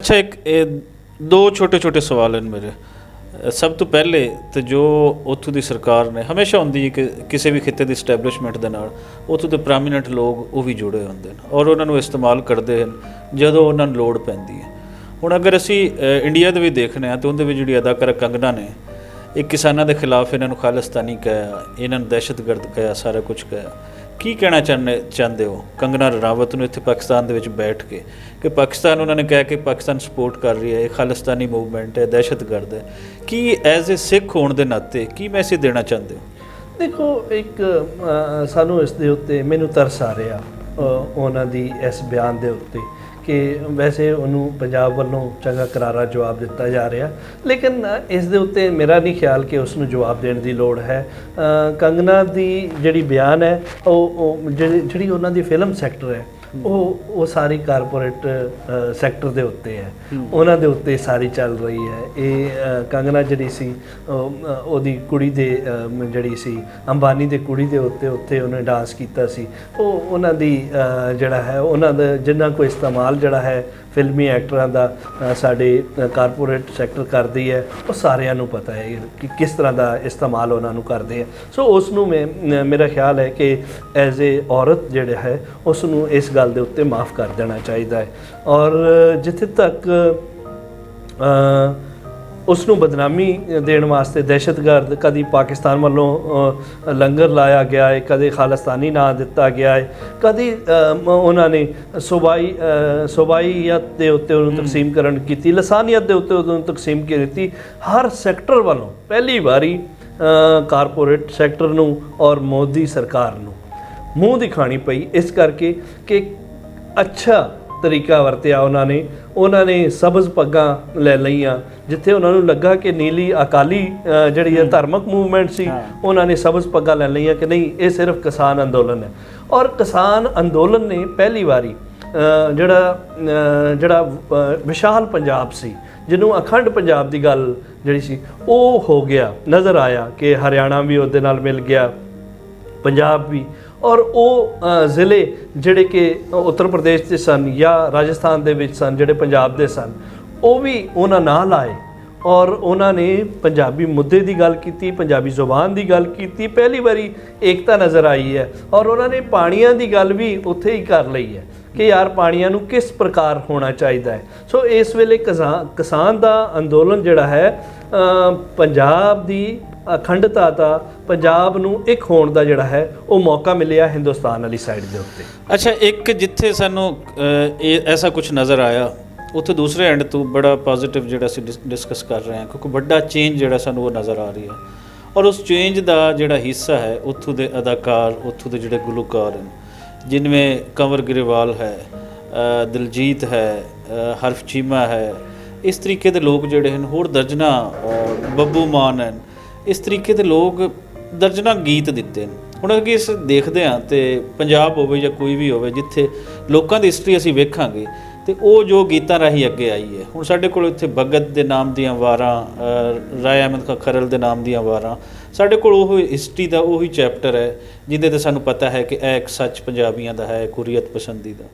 अच्छा एक दो छोटे छोटे सवाल हैं मेरे। सब तो पहले तो जो ਉੱਥੋਂ ਦੀ ਸਰਕਾਰ ਨੇ ਹਮੇਸ਼ਾ ਹੁੰਦੀ ਹੈ ਕਿ ਕਿਸੇ ਵੀ ਖਿੱਤੇ ਦੀ ਸਟੈਬਲਿਸ਼ਮੈਂਟ ਦੇ ਨਾਲ ਉੱਥੋਂ ਦੇ ਪ੍ਰੋਮੀਨੈਂਟ ਲੋਕ ਉਹ ਵੀ ਜੁੜੇ ਹੁੰਦੇ ਨੇ ਔਰ ਉਹਨਾਂ ਨੂੰ ਇਸਤੇਮਾਲ ਕਰਦੇ ਹਨ ਜਦੋਂ ਉਹਨਾਂ ਨੂੰ ਲੋੜ ਪੈਂਦੀ ਹੈ। ਹੁਣ ਅਗਰ ਅਸੀਂ ਇੰਡੀਆ ਦੇ ਵੀ ਦੇਖਦੇ ਹਾਂ ਤਾਂ ਉਹਦੇ ਵਿੱਚ ਜਿਹੜੀ ਅਦਾਕਾਰਾ ਕੰਗਨਾ ਨੇ ਇਹ ਕਿਸਾਨਾਂ ਦੇ ਖਿਲਾਫ ਇਹਨਾਂ ਨੂੰ ਖਾਲਿਸਤਾਨੀ ਕਿਹਾ, ਇਹਨਾਂ ਨੂੰ ਦਹਿਸ਼ਤਗਰਦ ਕਿਹਾ, ਸਾਰਾ ਕੁਝ ਕਿਹਾ। ਕੀ ਕਹਿਣਾ ਚਾਹੁੰਦੇ ਹੋ ਕੰਗਨਾ ਰਣਾਵਤ ਨੂੰ ਇੱਥੇ ਪਾਕਿਸਤਾਨ ਦੇ ਵਿੱਚ ਬੈਠ ਕੇ ਕਿ ਪਾਕਿਸਤਾਨ ਉਹਨਾਂ ਨੇ ਕਿਹਾ ਕਿ ਪਾਕਿਸਤਾਨ ਸਪੋਰਟ ਕਰ ਰਹੀ ਹੈ, ਇਹ ਖਾਲਿਸਤਾਨੀ ਮੂਵਮੈਂਟ ਹੈ, ਦਹਿਸ਼ਤਗਰਦ ਹੈ। ਕੀ ਐਜ਼ ਏ ਸਿੱਖ ਹੋਣ ਦੇ ਨਾਤੇ ਕੀ ਮੈਸੇਜ ਦੇਣਾ ਚਾਹੁੰਦੇ ਹੋ? ਦੇਖੋ ਇੱਕ ਸਾਨੂੰ ਇਸ ਦੇ ਉੱਤੇ ਮੈਨੂੰ ਤਰਸ ਆ ਰਿਹਾ ਉਹਨਾਂ ਦੀ ਇਸ ਬਿਆਨ ਦੇ ਉੱਤੇ ਕਿ ਵੈਸੇ ਉਹਨੂੰ ਪੰਜਾਬ ਵੱਲੋਂ ਚੰਗਾ ਕਰਾਰਾ ਜਵਾਬ ਦਿੱਤਾ ਜਾ ਰਿਹਾ, ਲੇਕਿਨ ਇਸ ਦੇ ਉੱਤੇ ਮੇਰਾ ਨਹੀਂ ਖਿਆਲ ਕਿ ਉਸ ਨੂੰ ਜਵਾਬ ਦੇਣ ਦੀ ਲੋੜ ਹੈ। ਕੰਗਨਾ ਦੀ ਜਿਹੜੀ ਬਿਆਨ ਹੈ ਉਹ ਜਿਹੜੀ ਉਹਨਾਂ ਦੀ ਫਿਲਮ ਸੈਕਟਰ ਹੈ ਉਹ ਸਾਰੀ ਕਾਰਪੋਰੇਟ ਸੈਕਟਰ ਦੇ ਉੱਤੇ ਹੈ, ਉਹਨਾਂ ਦੇ ਉੱਤੇ ਸਾਰੀ ਚੱਲ ਰਹੀ ਹੈ। ਇਹ ਕੰਗਨਾ ਜਿਹੜੀ ਸੀ ਉਹਦੀ ਕੁੜੀ ਦੇ ਜਿਹੜੀ ਸੀ ਅੰਬਾਨੀ ਦੇ ਕੁੜੀ ਦੇ ਉੱਤੇ ਉਹਨੇ ਡਾਂਸ ਕੀਤਾ ਸੀ। ਉਹ ਉਹਨਾਂ ਦੀ ਜਿਹੜਾ ਹੈ ਉਹਨਾਂ ਦਾ ਜਿੰਨਾ ਕੋਈ ਇਸਤੇਮਾਲ ਜਿਹੜਾ ਹੈ ਫਿਲਮੀ ਐਕਟਰਾਂ ਦਾ ਸਾਡੇ ਕਾਰਪੋਰੇਟ ਸੈਕਟਰ ਕਰਦੀ ਹੈ ਉਹ ਸਾਰਿਆਂ ਨੂੰ ਪਤਾ ਹੈ ਕਿ ਕਿਸ ਤਰ੍ਹਾਂ ਦਾ ਇਸਤੇਮਾਲ ਉਹਨਾਂ ਨੂੰ ਕਰਦੇ ਆ। ਸੋ ਉਸ ਨੂੰ ਮੇਰਾ ਖਿਆਲ ਹੈ ਕਿ ਐਜ਼ ਏ ਔਰਤ ਜਿਹੜਾ ਹੈ ਉਸ ਨੂੰ ਇਸ ਗੱਲ ਦੇ ਉੱਤੇ ਮਾफ़ ਕਰ ਦੇਣਾ ਚਾਹੀਦਾ ਹੈ। ਔਰ ਜਿੱਥੇ ਤੱਕ ਉਸ ਨੂੰ ਬਦਨਾਮੀ ਦੇਣ ਵਾਸਤੇ ਦਹਿਸ਼ਤਗਰਦ ਕਦੀ ਪਾਕਿਸਤਾਨ ਵੱਲੋਂ ਲੰਗਰ ਲਾਇਆ ਗਿਆ ਹੈ, ਕਦੇ ਖਾਲਿਸਤਾਨੀ ਨਾਂ ਦਿੱਤਾ ਗਿਆ ਹੈ, ਕਦੀ ਉਹਨਾਂ ਨੇ ਸੂਬਾਈਅਤ ਦੇ ਉੱਤੇ ਉਹਨੂੰ ਤਕਸੀਮ ਕਰਨ ਕੀਤੀ, ਲਸਾਨੀਅਤ ਦੇ ਉੱਤੇ ਉਹਨੂੰ ਤਕਸੀਮ ਕੀਤੀ। ਹਰ ਸੈਕਟਰ ਵੱਲੋਂ ਪਹਿਲੀ ਵਾਰੀ ਕਾਰਪੋਰੇਟ ਸੈਕਟਰ ਨੂੰ ਔਰ ਮੋਦੀ ਸਰਕਾਰ ਨੂੰ ਮੂੰਹ ਦਿਖਾਣੀ ਪਈ ਇਸ ਕਰਕੇ ਕਿ ਅੱਛਾ ਤਰੀਕਾ ਵਰਤਿਆ ਉਹਨਾਂ ਨੇ ਸਬਜ਼ ਪੱਗਾਂ ਲੈ ਲਈਆਂ ਜਿੱਥੇ ਉਹਨਾਂ ਨੂੰ ਲੱਗਾ ਕਿ ਨੀਲੀ ਅਕਾਲੀ ਜਿਹੜੀ ਹੈ ਧਾਰਮਿਕ ਮੂਵਮੈਂਟ ਸੀ ਉਹਨਾਂ ਨੇ ਸਬਜ਼ ਪੱਗਾਂ ਲੈ ਲਈਆਂ ਕਿ ਨਹੀਂ ਇਹ ਸਿਰਫ ਕਿਸਾਨ ਅੰਦੋਲਨ ਹੈ। ਔਰ ਕਿਸਾਨ ਅੰਦੋਲਨ ਨੇ ਪਹਿਲੀ ਵਾਰੀ ਜਿਹੜਾ ਵਿਸ਼ਾਲ ਪੰਜਾਬ ਸੀ ਜਿਹਨੂੰ ਅਖੰਡ ਪੰਜਾਬ ਦੀ ਗੱਲ ਜਿਹੜੀ ਸੀ ਉਹ ਹੋ ਗਿਆ ਨਜ਼ਰ ਆਇਆ ਕਿ ਹਰਿਆਣਾ ਵੀ ਉਹਦੇ ਨਾਲ ਮਿਲ ਗਿਆ, ਪੰਜਾਬ ਵੀ। ਔਰ ਉਹ ਜ਼ਿਲ੍ਹੇ ਜਿਹੜੇ ਕਿ ਉੱਤਰ ਪ੍ਰਦੇਸ਼ ਦੇ ਸਨ ਜਾਂ ਰਾਜਸਥਾਨ ਦੇ ਵਿੱਚ ਸਨ ਜਿਹੜੇ ਪੰਜਾਬ ਦੇ ਸਨ ਉਹ ਵੀ ਉਹਨਾਂ ਨਾਲ ਆਏ ਔਰ ਉਹਨਾਂ ਨੇ ਪੰਜਾਬੀ ਮੁੱਦੇ ਦੀ ਗੱਲ ਕੀਤੀ, ਪੰਜਾਬੀ ਜ਼ੁਬਾਨ ਦੀ ਗੱਲ ਕੀਤੀ। ਪਹਿਲੀ ਵਾਰੀ ਏਕਤਾ ਨਜ਼ਰ ਆਈ ਹੈ ਔਰ ਉਹਨਾਂ ਨੇ ਪਾਣੀਆਂ ਦੀ ਗੱਲ ਵੀ ਉੱਥੇ ਹੀ ਕਰ ਲਈ ਹੈ ਕਿ ਯਾਰ ਪਾਣੀਆਂ ਨੂੰ ਕਿਸ ਪ੍ਰਕਾਰ ਹੋਣਾ ਚਾਹੀਦਾ ਹੈ। ਸੋ ਇਸ ਵੇਲੇ ਕਿਸਾਨ ਦਾ ਅੰਦੋਲਨ ਜਿਹੜਾ ਹੈ ਪੰਜਾਬ ਦੀ ਅਖੰਡਤਾ ਦਾ ਪੰਜਾਬ ਨੂੰ ਇੱਕ ਹੋਣ ਦਾ ਜਿਹੜਾ ਹੈ ਉਹ ਮੌਕਾ ਮਿਲਿਆ ਹਿੰਦੁਸਤਾਨ ਵਾਲੀ ਸਾਈਡ ਦੇ ਉੱਤੇ। ਅੱਛਾ ਇੱਕ ਜਿੱਥੇ ਸਾਨੂੰ ਇਹ ਐਸਾ ਕੁਝ ਨਜ਼ਰ ਆਇਆ ਉੱਥੇ ਦੂਸਰੇ ਐਂਡ ਤੋਂ ਬੜਾ ਪੋਜ਼ੀਟਿਵ ਜਿਹੜਾ ਅਸੀਂ ਡਿਸਕਸ ਕਰ ਰਹੇ ਹਾਂ ਕਿਉਂਕਿ ਵੱਡਾ ਚੇਂਜ ਜਿਹੜਾ ਸਾਨੂੰ ਉਹ ਨਜ਼ਰ ਆ ਰਹੀ ਹੈ ਔਰ ਉਸ ਚੇਂਜ ਦਾ ਜਿਹੜਾ ਹਿੱਸਾ ਹੈ ਉੱਥੋਂ ਦੇ ਅਦਾਕਾਰ ਉੱਥੋਂ ਦੇ ਜਿਹੜੇ ਗੁਲੂਕਾਰ ਹਨ ਜਿਨमें कंवर ग्रेवाल है, दिलजीत है, हरफ चीमा है, इस तरीके के लोग जोड़े हैं होर दर्जना बब्बू मान हैं, इस तरीके के लोग दर्जना गीत दिते हैं। हुण अगे इस देखते हैं तो पंजाब होवे या कोई भी होवे जिथे लोगों की हिस्टरी असीं वेखांगे तो वो जो गीतां राही अगे आई है। हुण साडे कोल इत्थे भगत के नाम दीयां वारां, राय अहमद खां खरल के नाम दीयां वारां, साडे कोल ओह हिस्टरी का उही चैप्टर है जिहदे ते सानूं पता है कि यह एक सच पंजाबियां दा है, कुरीयत पसंदी दा।